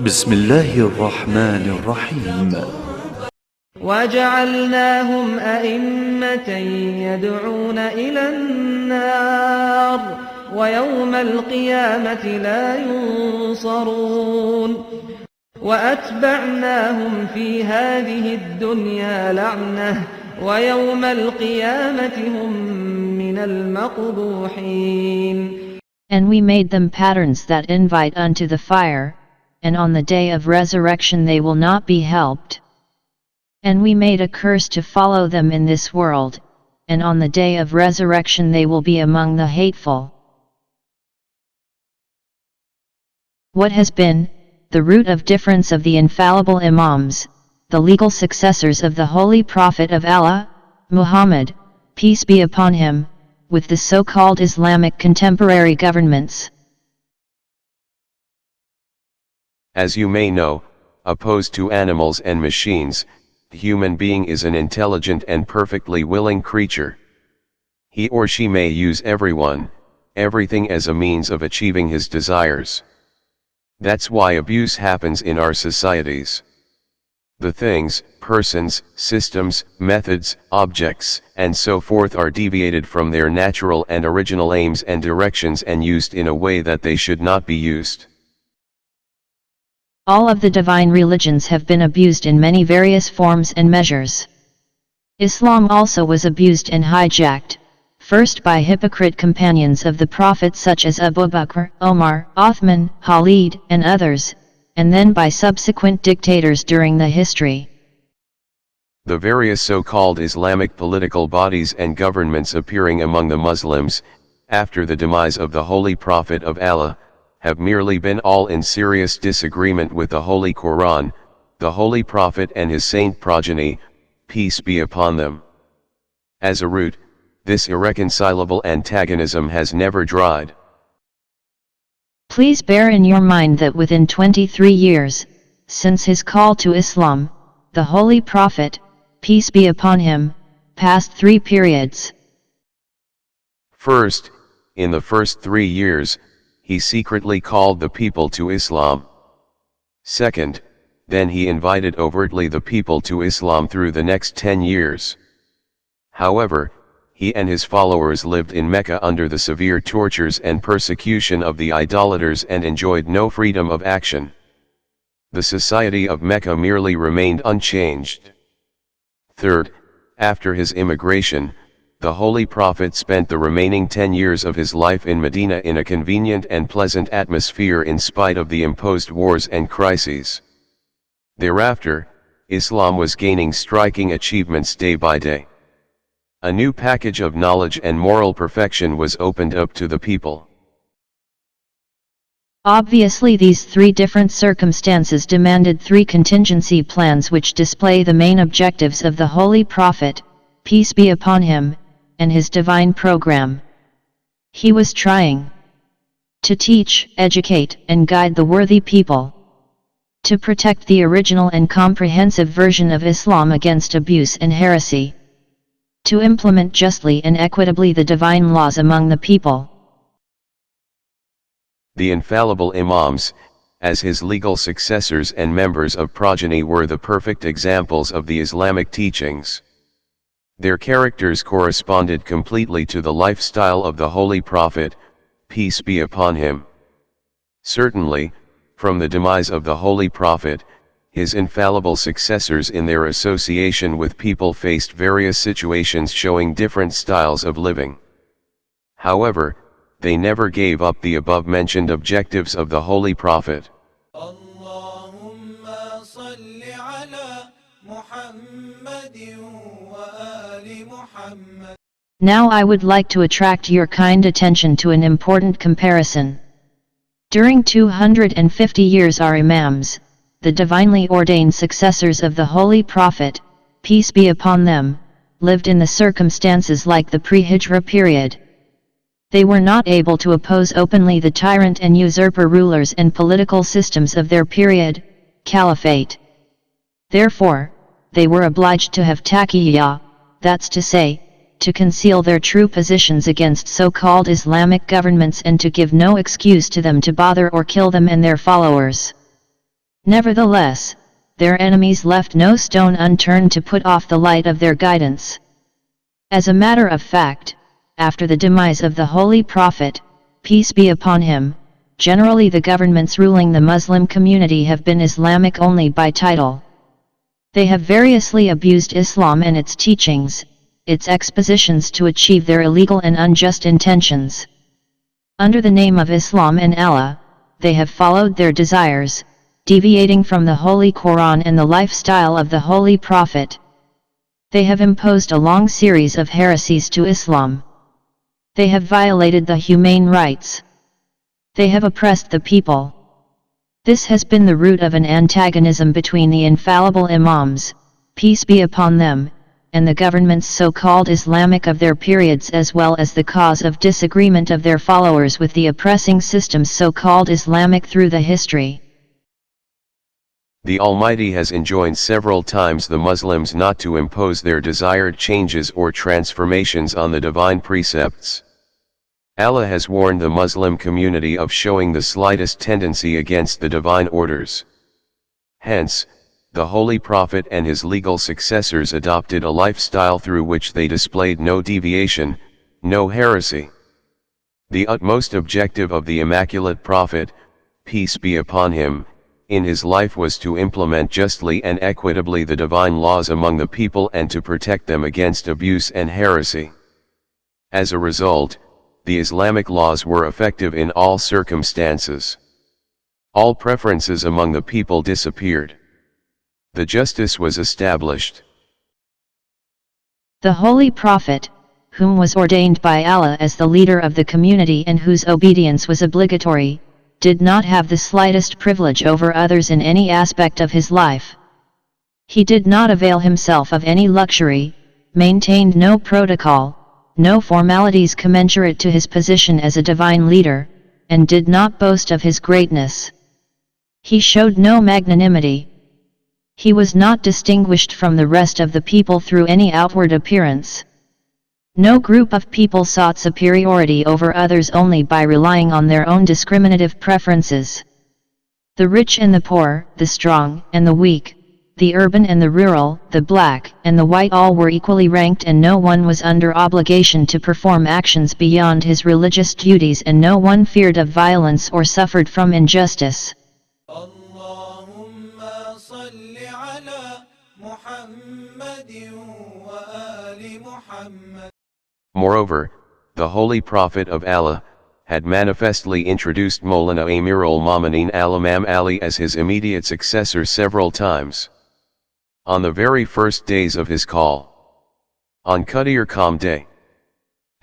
بسم الله الرحمن الرحيم. وجعلناهم أئمة يدعون إلى النار ويوم القيامة لا ينصرون وأتبعناهم في هذه الدنيا لعنة ويوم القيامة هم من المقبوحين. And we made them patterns that invite unto the fire, and on the day of resurrection they will not be helped. And we made a curse to follow them in this world, and on the day of resurrection they will be among the hateful. What has been the root of difference of the infallible Imams, the legal successors of the Holy Prophet of Allah, Muhammad, peace be upon him, with the so-called Islamic contemporary governments? As you may know, opposed to animals and machines, the human being is an intelligent and perfectly willing creature. He or she may use everyone, everything as a means of achieving his desires. That's why abuse happens in our societies. The things, persons, systems, methods, objects, and so forth are deviated from their natural and original aims and directions and used in a way that they should not be used. All of the divine religions have been abused in many various forms and measures. Islam also was abused and hijacked, first by hypocrite companions of the Prophet such as Abu Bakr, Omar, Uthman, Khalid, and others, and then by subsequent dictators during the history. The various so-called Islamic political bodies and governments appearing among the Muslims, after the demise of the Holy Prophet of Allah, have merely been all in serious disagreement with the Holy Quran, the Holy Prophet and his saint progeny, peace be upon them. As a root, this irreconcilable antagonism has never dried. Please bear in your mind that within 23 years, since his call to Islam, the Holy Prophet, peace be upon him, passed 3 periods. First, in the first 3 years, he secretly called the people to Islam. Second, then he invited overtly the people to Islam through the next 10 years. However, he and his followers lived in Mecca under the severe tortures and persecution of the idolaters and enjoyed no freedom of action. The society of Mecca merely remained unchanged. Third, after his immigration, the Holy Prophet spent the remaining 10 years of his life in Medina in a convenient and pleasant atmosphere in spite of the imposed wars and crises. Thereafter, Islam was gaining striking achievements day by day. A new package of knowledge and moral perfection was opened up to the people. Obviously, these 3 different circumstances demanded 3 contingency plans which display the main objectives of the Holy Prophet, peace be upon him, and his divine program. He was trying to teach, educate, and guide the worthy people, to protect the original and comprehensive version of Islam against abuse and heresy, to implement justly and equitably the divine laws among the people. The infallible Imams, as his legal successors and members of progeny, were the perfect examples of the Islamic teachings. Their characters corresponded completely to the lifestyle of the Holy Prophet, peace be upon him. Certainly, from the demise of the Holy Prophet, his infallible successors in their association with people faced various situations showing different styles of living. However, they never gave up the above-mentioned objectives of the Holy Prophet. Now I would like to attract your kind attention to an important comparison. During 250 years our Imams, the divinely ordained successors of the Holy Prophet, peace be upon them, lived in the circumstances like the pre-Hijra period. They were not able to oppose openly the tyrant and usurper rulers and political systems of their period, caliphate. Therefore, they were obliged to have taqiyya, that's to say, to conceal their true positions against so-called Islamic governments and to give no excuse to them to bother or kill them and their followers. Nevertheless, their enemies left no stone unturned to put off the light of their guidance. As a matter of fact, after the demise of the Holy Prophet, peace be upon him, generally the governments ruling the Muslim community have been Islamic only by title. They have variously abused Islam and its teachings, its expositions to achieve their illegal and unjust intentions. Under the name of Islam and Allah, they have followed their desires, deviating from the Holy Quran and the lifestyle of the Holy Prophet. They have imposed a long series of heresies to Islam. They have violated the humane rights. They have oppressed the people. This has been the root of an antagonism between the infallible Imams, peace be upon them, and the governments so-called Islamic of their periods, as well as the cause of disagreement of their followers with the oppressing systems so-called Islamic through the history. The Almighty has enjoined several times the Muslims not to impose their desired changes or transformations on the divine precepts. Allah has warned the Muslim community of showing the slightest tendency against the divine orders. Hence, the Holy Prophet and his legal successors adopted a lifestyle through which they displayed no deviation, no heresy. The utmost objective of the Immaculate Prophet, peace be upon him, in his life was to implement justly and equitably the divine laws among the people and to protect them against abuse and heresy. As a result, the Islamic laws were effective in all circumstances. All preferences among the people disappeared. The justice was established. The Holy Prophet, whom was ordained by Allah as the leader of the community and whose obedience was obligatory, did not have the slightest privilege over others in any aspect of his life. He did not avail himself of any luxury, maintained no protocol, no formalities commensurate to his position as a divine leader, and did not boast of his greatness. He showed no magnanimity. He was not distinguished from the rest of the people through any outward appearance. No group of people sought superiority over others only by relying on their own discriminative preferences. The rich and the poor, the strong and the weak, the urban and the rural, the black and the white, all were equally ranked, and no one was under obligation to perform actions beyond his religious duties, and no one feared of violence or suffered from injustice. Moreover, the Holy Prophet of Allah had manifestly introduced Maulana Amir al-Mu'minin al-Imam Ali as his immediate successor several times. On the very first days of his call, on Qadir Qam Day,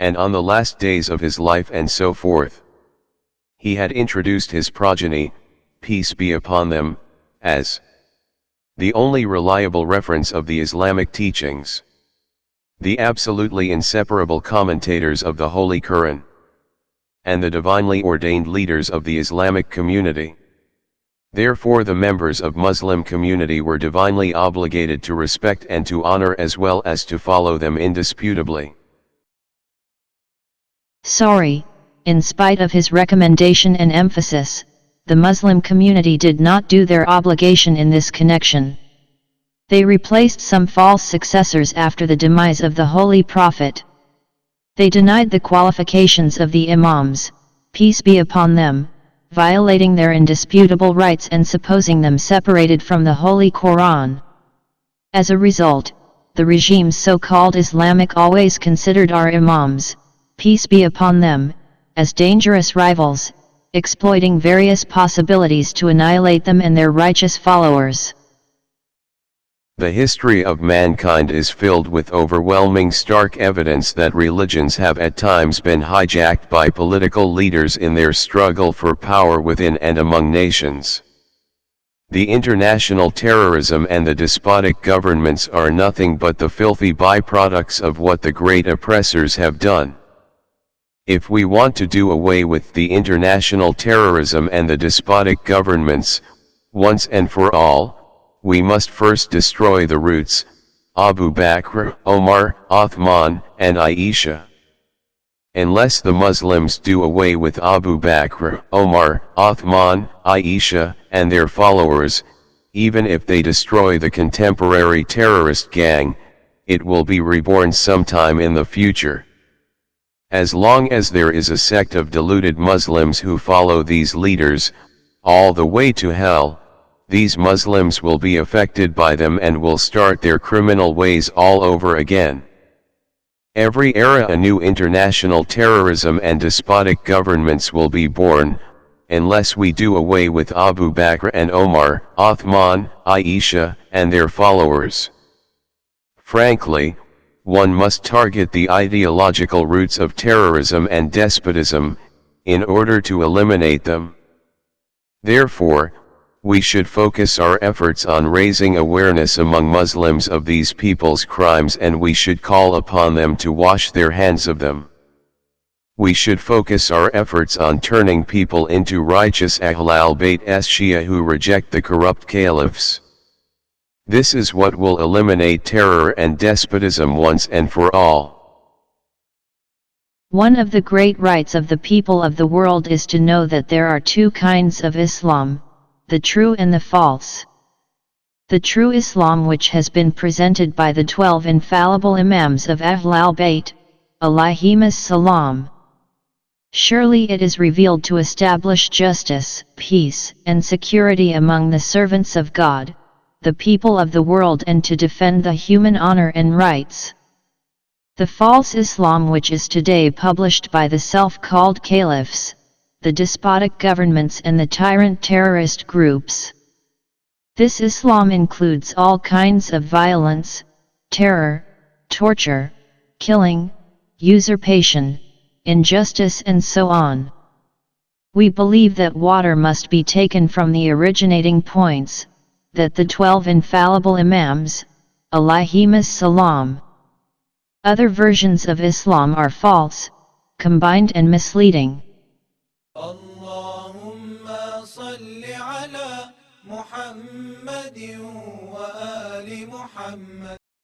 and on the last days of his life, and so forth, he had introduced his progeny, peace be upon them, as the only reliable reference of the Islamic teachings, the absolutely inseparable commentators of the Holy Quran, and the divinely ordained leaders of the Islamic community. Therefore the members of Muslim community were divinely obligated to respect and to honor, as well as to follow them indisputably. Sorry, in spite of his recommendation and emphasis, the Muslim community did not do their obligation in this connection. They replaced some false successors after the demise of the Holy Prophet. They denied the qualifications of the Imams, peace be upon them, violating their indisputable rights and supposing them separated from the Holy Quran. As a result, the regimes so-called Islamic always considered our Imams, peace be upon them, as dangerous rivals, exploiting various possibilities to annihilate them and their righteous followers. The history of mankind is filled with overwhelming stark evidence that religions have at times been hijacked by political leaders in their struggle for power within and among nations. The international terrorism and the despotic governments are nothing but the filthy byproducts of what the great oppressors have done. If we want to do away with the international terrorism and the despotic governments, once and for all, we must first destroy the roots, Abu Bakr, Omar, Uthman, and Aisha. Unless the Muslims do away with Abu Bakr, Omar, Uthman, Aisha, and their followers, even if they destroy the contemporary terrorist gang, it will be reborn sometime in the future. As long as there is a sect of deluded Muslims who follow these leaders, all the way to hell, these Muslims will be affected by them and will start their criminal ways all over again. Every era a new international terrorism and despotic governments will be born, unless we do away with Abu Bakr and Omar, Uthman, Aisha, and their followers. Frankly, one must target the ideological roots of terrorism and despotism, in order to eliminate them. Therefore, we should focus our efforts on raising awareness among Muslims of these people's crimes, and we should call upon them to wash their hands of them. We should focus our efforts on turning people into righteous Ahlul Bayt as Shia who reject the corrupt caliphs. This is what will eliminate terror and despotism once and for all. One of the great rights of the people of the world is to know that there are two kinds of Islam, the true and the false. The true Islam, which has been presented by the 12 infallible Imams of Ahlul Bayt, alayhimus salam. Surely it is revealed to establish justice, peace, and security among the servants of God, the people of the world, and to defend the human honor and rights. The false Islam, which is today published by the self-called caliphs, the despotic governments and the tyrant terrorist groups. This Islam includes all kinds of violence, terror, torture, killing, usurpation, injustice, and so on. We believe that water must be taken from the originating points, that the 12 infallible Imams, alayhimus salam. Other versions of Islam are false, combined and misleading. Allahumma salli ala Muhammadin wa ali Muhammad.